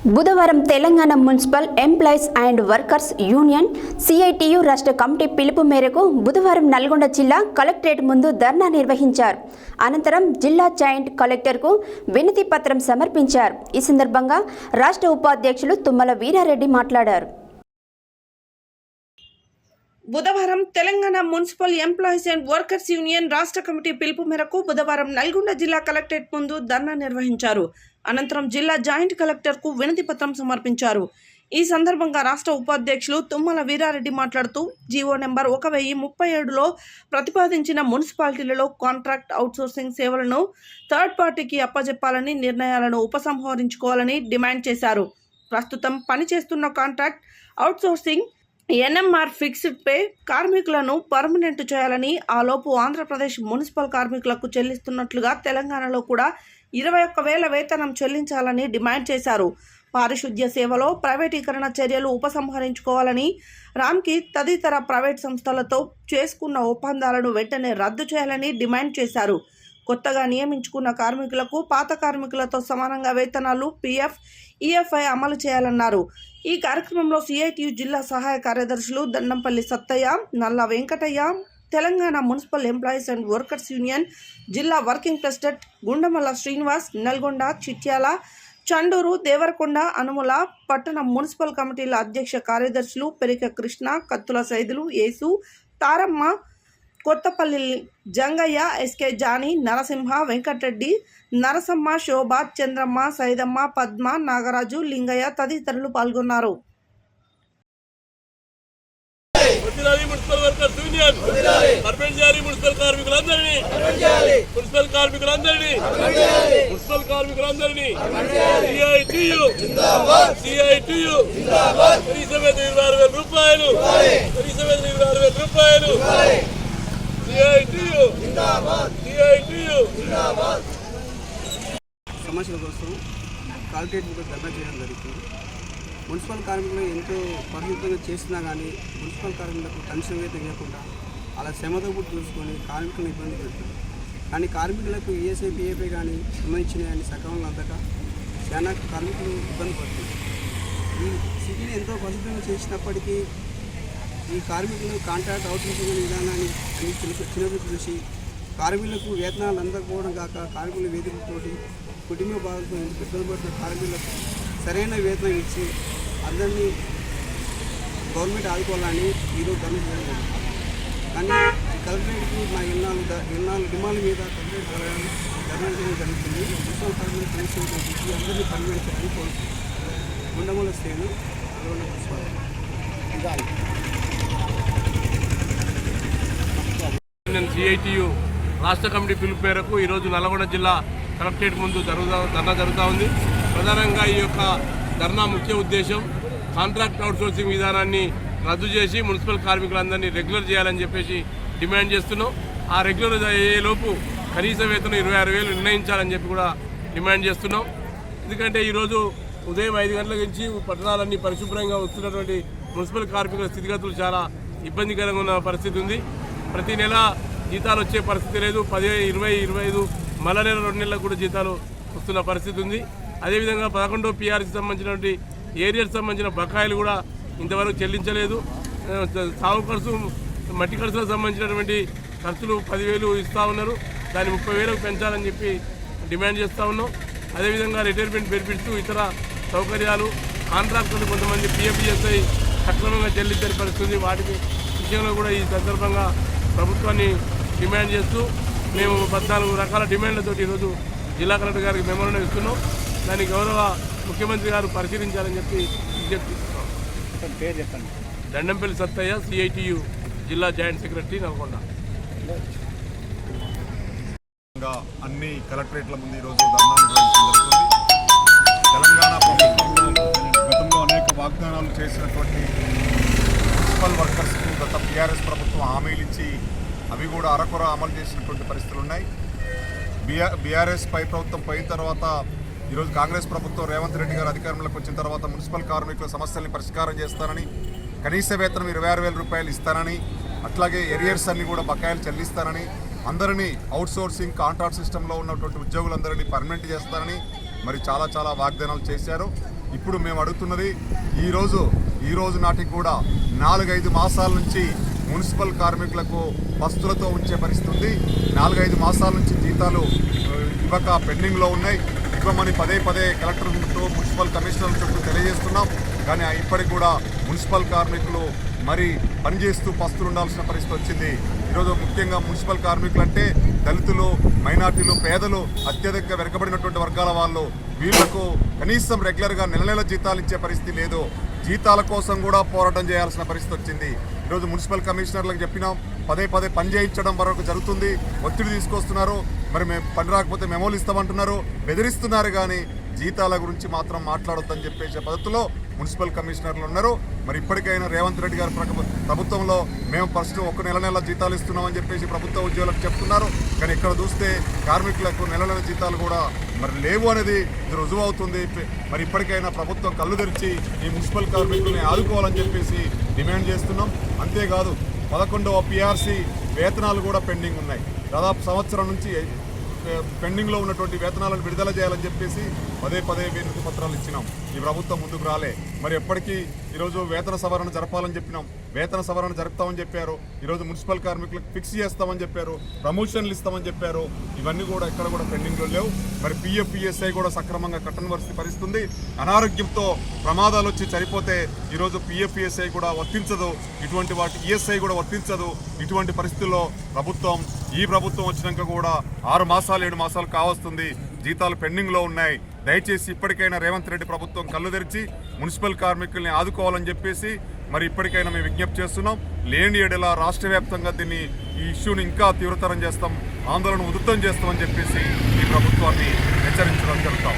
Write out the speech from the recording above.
బుధవారం Telangana municipal employees and workers union CITU రాష్ట్ర committee పిలుపు మేరకు బుధవారం నల్గొండ జిల్లా కలెక్టరేట్ ముందు ధర్నా నిర్వహించారు. అనంతరం జిల్లా జాయింట్ కలెక్టర్కు వినతి పత్రం సమర్పించారు. ఈ సందర్భంగా రాష్ట్ర ఉపాధ్యక్షులు తుమ్మల వీరారెడ్డి మాట్లాడారు. బుధవారం Telangana municipal employees and workers union రాష్ట్ర కమిటీ పిలుపు మేరకు బుధవారం నల్గొండ జిల్లా కలెక్టరేట్ ముందు ధర్నా నిర్వహించారు. అనంతరం జిల్లా జాయింట్ కలెక్టర్కు వినతి పత్రం సమర్పించారు. ఈ సందర్భంగా రాష్ట్ర ఉపాధ్యక్షులు తుమ్మల వీరారెడ్డి మాట్లాడుతూ జీవో నెంబర్ 1037లో ప్రతిపాదించిన మున్సిపాలిటీలలో కాంట్రాక్ట్ అవుట్సోర్సింగ్ సేవలను థర్డ్ పార్టీకి అప్పజెప్పాలని నిర్ణయాలను ఉపసంహరించుకోవాలని డిమాండ్ చేశారు. ప్రస్తుతం పనిచేస్తున్న contract outsourcing NMR fixed pay కార్మికులను పర్మనెంట్ చేయాలని, ఆలోపు ఆంధ్రప్రదేశ్ మున్సిపల్ కార్మికులకు చెల్లిస్తున్నట్లుగా తెలంగాణలో కూడా 21,000 వేతనం చెల్లించాలని డిమాండ్ చేశారు. పారిశుద్ధ్య సేవలో ప్రైవేటీకరణ చర్యలు ఉపసంహరించుకోవాలని, రామ్కి తదితర ప్రైవేట్ సంస్థలతో చేసుకున్న ఒప్పందాలను వెంటనే రద్దు చేయాలని డిమాండ్ చేశారు. కొత్తగా నియమించుకున్న కార్మికులకు పాత కార్మికులతో సమానంగా వేతనాలు, పిఎఫ్, ఈఎఫ్ఐ అమలు చేయాలన్నారు. ఈ కార్యక్రమంలో సిఐటియు జిల్లా సహాయ కార్యదర్శులు దండంపల్లి సత్తయ్య, నల్ల Venkataiah, Telangana municipal employees and workers union జిల్లా వర్కింగ్ ప్రెసిడెంట్ గుండమల్ల శ్రీనివాస్, నల్గొండ, చిట్యాల, చండూరు, దేవరకొండ, అనుముల పట్టణ మున్సిపల్ కమిటీల అధ్యక్ష కార్యదర్శులు పెరిక కృష్ణ, కత్తుల సైదులు, యేసు, తారమ్మ, కొత్తపల్లి జంగయ్య, ఎస్కే జానీ, నరసింహ, వెంకటరెడ్డి, నరసమ్మ, శోభ, చంద్రమ్మ, సైదమ్మ, పద్మ, నాగరాజు, లింగయ్య తదితరులు పాల్గొన్నారు. మున్సిపల్ వర్కర్స్ యూనియన్ పర్మనెంట్ చేయాలి. మున్సిపల్ కార్మికులందరినీ మున్సిపల్ కార్మికులందరినీ సిఐటియు కనీస వేతనం 26,000 రూపాయలు సమస్యల కోసం కలెక్టరేట్ మీద ధర్నా చేయడం జరుగుతుంది. మున్సిపల్ కార్మికులు ఎంతో పరిశుభ్రంగా చేసినా కానీ మున్సిపల్ కార్మికులకు కనీసం వేతనం ఇవ్వకుండా అలా శ్రమతో కూడా చూసుకొని కార్మికులను ఇబ్బంది పెడుతుంది. కానీ కార్మికులకు ఈఎస్ఐ, పిఎఫ్ఐ కానీ సంబంధించినవి కానీ సక్రమంగా అందక చాలా కార్మికులు ఇబ్బంది పడుతుంది. ఈ సిటీని ఎంతో పరిశుభ్రంగా చేసినప్పటికీ ఈ కార్మికులు కాంట్రాక్ట్ అవుట్సోర్సింగ్ విధానాన్ని చిన్నప్పుడు చూసి కార్మికులకు వేతనాలు అందకపోవడం కాక కార్మికుల వేదికలతోటి కుటుంబ బాధలతో ఇబ్బంది పడుతున్న కార్మికులకు సరైన వేతనం ఇచ్చి అందరినీ గవర్నమెంట్ ఆదుకోవాలని ఈరోజు ధర్నా చేయడం జరిగింది. కానీ కలెక్టరేట్కి మా ఇన్నాళ్ళు డిమాండ్ల మీద కలెక్టరేట్ ధర్నా చేయడం జరుగుతుంది. మున్సిపల్ కార్మికులు కనీసం అందరినీ పర్మనెంట్ చేయాలని కోరుతున్నాను. గుండమూల శ్రేణు సిఐటియు రాష్ట్ర కమిటీ పిలుపు మేరకు ఈరోజు నల్గొండ జిల్లా కలెక్టరేట్ ముందు ధర్నా జరుగుతూ ఉంది. ప్రధానంగా ఈ యొక్క ధర్నా ముఖ్య ఉద్దేశం కాంట్రాక్ట్ అవుట్సోర్సింగ్ విధానాన్ని రద్దు చేసి మున్సిపల్ కార్మికులందరినీ రెగ్యులర్ చేయాలని చెప్పేసి డిమాండ్ చేస్తున్నాం. ఆ రెగ్యులర్ అయ్యేలోపు కనీస వేతనం 26,000 నిర్ణయించాలని చెప్పి కూడా డిమాండ్ చేస్తున్నాం. ఎందుకంటే ఈరోజు ఉదయం 5 గంటల నుంచి పట్టణాలన్నీ పరిశుభ్రంగా వస్తున్నటువంటి మున్సిపల్ కార్మికుల స్థితిగతులు చాలా ఇబ్బందికరంగా ఉన్న పరిస్థితి ఉంది. ప్రతి నెల జీతాలు వచ్చే పరిస్థితి లేదు. 10, 20, 25 మళ్ళా నెల 2 నెలలకు కూడా జీతాలు వస్తున్న పరిస్థితి ఉంది. అదేవిధంగా 11వ పిఆర్కి సంబంధించినటువంటి ఏరియాకి సంబంధించిన బకాయిలు కూడా ఇంతవరకు చెల్లించలేదు. సాగు ఖర్చు, మట్టి ఖర్చులకు సంబంధించినటువంటి ఖర్చులు 10,000 ఇస్తూ ఉన్నారు. దాన్ని 30,000కు పెంచాలని చెప్పి డిమాండ్ చేస్తూ ఉన్నాం. అదేవిధంగా రిటైర్మెంట్ బెనిఫిట్స్, ఇతర సౌకర్యాలు, కాంట్రాక్టర్లు కొంతమంది పిఎఫ్ఈఎస్ఐ సక్రమంగా చెల్లించని పరిస్థితి, వాటికి విషయంలో కూడా ఈ సందర్భంగా ప్రభుత్వాన్ని డిమాండ్ చేస్తూ మేము 14 రకాల డిమాండ్లతో ఈరోజు జిల్లా కలెక్టర్ గారికి మెమోరాండం ఇస్తున్నాం. దాన్ని గౌరవ ముఖ్యమంత్రి గారు పరిశీలించాలని చెప్పి విజ్ఞప్తి చేస్తున్నాం. దండంపల్లి సత్తయ్య, సిఐటియు జిల్లా జాయింట్ సెక్రటరీ, నల్గొండ. అన్ని కలెక్టరేట్ల ముందు ఈరోజు ధర్నా నిర్వహించడం జరుగుతుంది. తెలంగాణ ప్రభుత్వం గతంలో అనేక వాగ్దానాలు చేసినటువంటి మున్సిపల్ వర్కర్స్కు గత టీఆర్ఎస్ ప్రభుత్వం హామీలు ఇచ్చి అవి కూడా అరకొర అమలు చేసినటువంటి పరిస్థితులు ఉన్నాయి. బీఆర్ఎస్ పై ప్రభుత్వం పోయిన తర్వాత ఈరోజు కాంగ్రెస్ ప్రభుత్వం రేవంత్ రెడ్డి గారు అధికారంలోకి వచ్చిన తర్వాత మున్సిపల్ కార్మికుల సమస్యల్ని పరిష్కారం చేస్తానని, కనీస వేతనం 26,000 రూపాయలు ఇస్తానని, అట్లాగే ఎరియర్స్ అన్ని కూడా బకాయిలు చెల్లిస్తానని, అందరినీ అవుట్సోర్సింగ్ కాంట్రాక్ట్ సిస్టంలో ఉన్నటువంటి ఉద్యోగులందరినీ పర్మనెంట్ చేస్తారని మరి చాలా వాగ్దానాలు చేశారు. ఇప్పుడు మేము అడుగుతున్నది ఈ రోజు నాటికి కూడా 4-5 మాసాల నుంచి మున్సిపల్ కార్మికులకు పస్తులతో ఉంచే పరిస్థితి ఉంది. 4-5 మాసాల నుంచి జీతాలు ఇవ్వక పెండింగ్లో ఉన్నాయి. ఇవ్వమని పదే కలెక్టర్ చుట్టూ మున్సిపల్ కమిషనర్ చుట్టూ తెలియజేస్తున్నాం. కానీ ఇప్పటికి కూడా మున్సిపల్ కార్మికులు మరి పనిచేస్తూ పస్తులు ఉండాల్సిన పరిస్థితి వచ్చింది. ఈరోజు ముఖ్యంగా మున్సిపల్ కార్మికులు అంటే దళితులు, మైనార్టీలు, పేదలు, అత్యధికంగా వెనుకబడినటువంటి వర్గాల వాళ్ళు. వీళ్లకు కనీసం రెగ్యులర్గా నెల జీతాలు ఇచ్చే పరిస్థితి లేదు. జీతాల కోసం కూడా పోరాటం చేయాల్సిన పరిస్థితి వచ్చింది. ఈరోజు మున్సిపల్ కమిషనర్లకు చెప్పినాం, పదే పని చేయించడం వరకు జరుగుతుంది. ఒత్తిడి తీసుకొస్తున్నారు. మరి మేము పని రాకపోతే మెమోలు ఇస్తామంటున్నారు, బెదిరిస్తున్నారు. కానీ జీతాల గురించి మాత్రం మాట్లాడొద్దని చెప్పేసే పద్ధతిలో మున్సిపల్ కమిషనర్లు ఉన్నారు. మరి ఇప్పటికైనా రేవంత్ రెడ్డి గారి ప్రభుత్వంలో మేము ఫస్ట్ ఒక నెల జీతాలు ఇస్తున్నామని చెప్పేసి ప్రభుత్వ ఉద్యోగులకు చెప్తున్నారు. కానీ ఇక్కడ చూస్తే కార్మికులకు నెల జీతాలు కూడా మరి లేవు అనేది ఇది రుజువు అవుతుంది. మరి ఇప్పటికైనా ప్రభుత్వం కళ్ళు తెరిచి ఈ మున్సిపల్ కార్మికుల్ని ఆదుకోవాలని చెప్పేసి డిమాండ్ చేస్తున్నాం. అంతేకాదు 11వ PRC వేతనాలు కూడా పెండింగ్ ఉన్నాయి. దాదాపు సంవత్సరం నుంచి పెండింగ్లో ఉన్నటువంటి వేతనాలను విడుదల చేయాలని చెప్పేసి పదే వినతి పత్రాలు ఇచ్చినాం. ఈ ప్రభుత్వం ముందుకు రాలే. మరి ఎప్పటికీ ఈరోజు వేతన సవరణ జరపాలని చెప్పినాం. వేతన సవరణ జరుపుతామని చెప్పారు. ఈరోజు మున్సిపల్ కార్మికులకు ఫిక్స్ చేస్తామని చెప్పారు, ప్రమోషన్లు ఇస్తామని చెప్పారు. ఇవన్నీ కూడా ఎక్కడ కూడా పెండింగ్లో లేవు. మరి PF PSI కూడా సక్రమంగా కట్టని పరిస్థితుంది. అనారోగ్యంతో ప్రమాదాలు వచ్చి చనిపోతే ఈరోజు PF PSI కూడా వర్తించదు. ఇటువంటి వాటి ESI కూడా వర్తించదు. ఇటువంటి పరిస్థితుల్లో ఈ ప్రభుత్వం వచ్చినాక కూడా 6 మాసాలు 7 మాసాలు కావస్తుంది. జీతాలు పెండింగ్లో ఉన్నాయి. దయచేసి ఇప్పటికైనా రేవంత్ రెడ్డి ప్రభుత్వం కళ్ళు తెరిచి మున్సిపల్ కార్మికుల్ని ఆదుకోవాలని చెప్పేసి మరి ఇప్పటికైనా మేము విజ్ఞప్తి చేస్తున్నాం. లేని ఎడల రాష్ట్ర వ్యాప్తంగా ఈ ఇష్యూని ఇంకా తీవ్రతరం చేస్తాం, ఆందోళన ఉధృతం చేస్తామని చెప్పేసి ఈ ప్రభుత్వాన్ని హెచ్చరించడం జరుగుతాం.